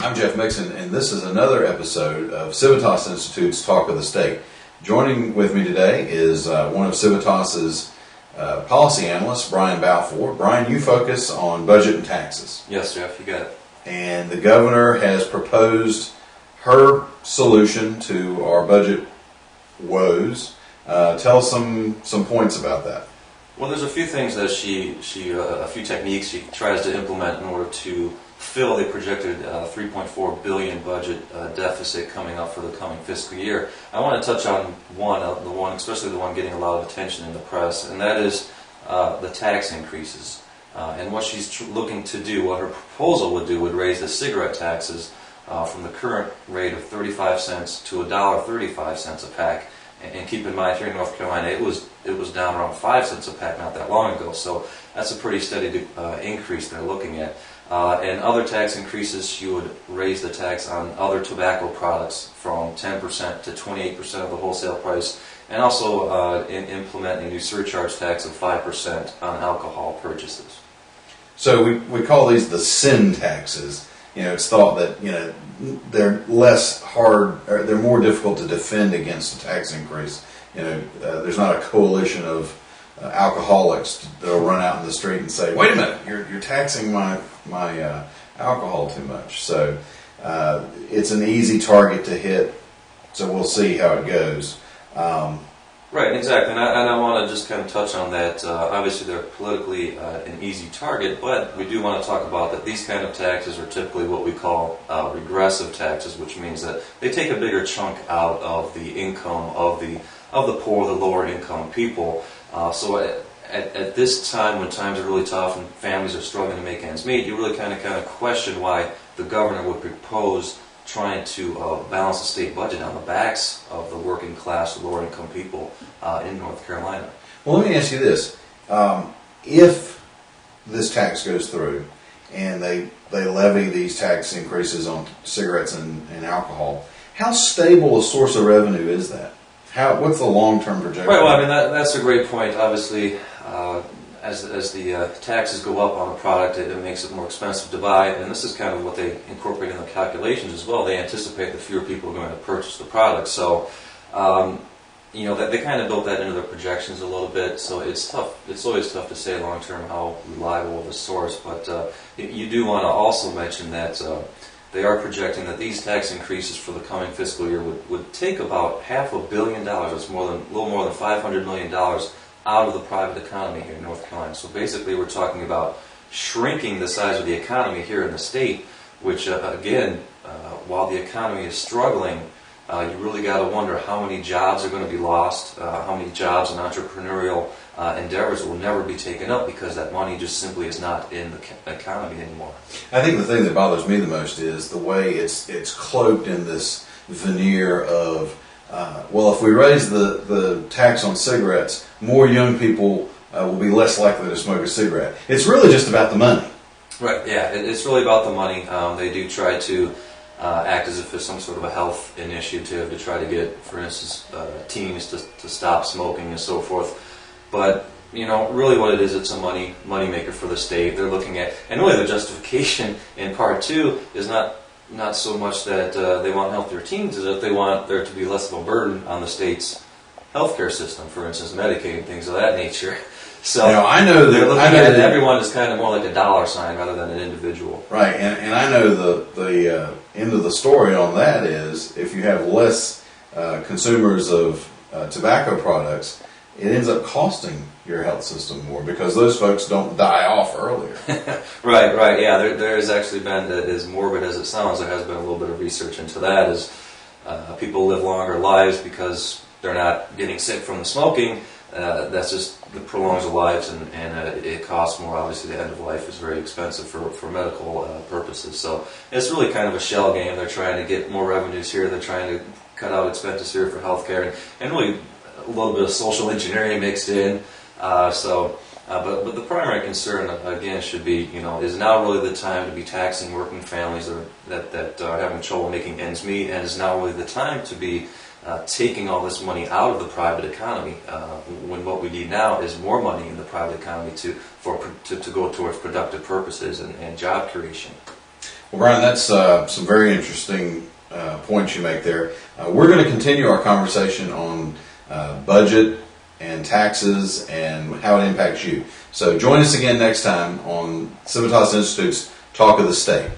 I'm Jeff Mixon, and this is another episode of Civitas Institute's Talk of the State. Joining with me today is one of Civitas's policy analysts, Brian Balfour. Brian, you focus on budget and taxes. Yes, Jeff, you got it. And the governor has proposed her solution to our budget woes. Tell us some points about that. Well, there's a few things that a few techniques she tries to implement in order to fill the projected $3.4 billion budget deficit coming up for the coming fiscal year. I want to touch on especially the one getting a lot of attention in the press, and that is the tax increases. And what she's looking to do, what her proposal would do, would raise the cigarette taxes from the current rate of 35 cents to $1.35 a pack. And keep in mind, here in North Carolina, it was down around 5 cents a pack not that long ago. So that's a pretty steady increase they're looking at. And other tax increases, she would raise the tax on other tobacco products from 10% to 28% of the wholesale price, and also implement a new surcharge tax of 5% on alcohol purchases. So we call these the sin taxes. It's thought that they're less hard, or they're more difficult to defend against a tax increase. There's not a coalition of alcoholics that'll run out in the street and say, "Wait a minute, you're taxing my alcohol too much." So it's an easy target to hit. So we'll see how it goes. Right, exactly, and I want to just kind of touch on that. Obviously, they're politically an easy target, but we do want to talk about that these kind of taxes are typically what we call regressive taxes, which means that they take a bigger chunk out of the income of the poor, the lower income people. So at this time, when times are really tough and families are struggling to make ends meet, you really kind of question why the governor would propose trying to balance the state budget on the backs of the working class, lower income people in North Carolina. Well, let me ask you this. If this tax goes through and they levy these tax increases on cigarettes and alcohol, how stable a source of revenue is that? What's the long-term projection? Right, well, I mean, that's a great point. Obviously, as the taxes go up on a product, it makes it more expensive to buy, and this is kind of what they incorporate in the calculations as well. They anticipate that fewer people are going to purchase the product, so that they kind of built that into their projections a little bit. So it's tough. It's always tough to say long term how reliable of a source, but you do want to also mention that they are projecting that these tax increases for the coming fiscal year would take about $500 million. It's a little more than $500 million out of the private economy here in North Carolina. So basically we're talking about shrinking the size of the economy here in the state, which again, while the economy is struggling, you really got to wonder how many jobs are going to be lost, how many jobs and entrepreneurial endeavors will never be taken up because that money just simply is not in the economy anymore. I think the thing that bothers me the most is the way it's cloaked in this veneer of if we raise the tax on cigarettes, more young people will be less likely to smoke a cigarette. It's really just about the money. Right, yeah, it's really about the money. They do try to act as if it's some sort of a health initiative to try to get, for instance, teens to stop smoking and so forth. But, really what it is, it's a money maker for the state. They're looking at, and really the justification in part two is not so much that they want healthier teens, as that they want there to be less of a burden on the state's healthcare system, for instance, Medicaid and things of that nature. So I know they're looking at everyone as kind of more like a dollar sign rather than an individual. Right, and I know the end of the story on that is if you have less consumers of tobacco products, it ends up costing your health system more because those folks don't die off earlier. Right, yeah. There has actually been, as morbid as it sounds, there has been a little bit of research into that. As people live longer lives because they're not getting sick from the smoking. That's just that prolongs the lives, and it costs more. Obviously, the end of life is very expensive for medical purposes. So it's really kind of a shell game. They're trying to get more revenues here. They're trying to cut out expenses here for healthcare, and really a little bit of social engineering mixed in. But the primary concern again should be, is now really the time to be taxing working families that are having trouble making ends meet, and is now really the time to be taking all this money out of the private economy, when what we need now is more money in the private economy to go towards productive purposes and job creation. Well, Brian, that's some very interesting points you make there. We're going to continue our conversation on budget and taxes and how it impacts you. So join us again next time on Civitas Institute's Talk of the State.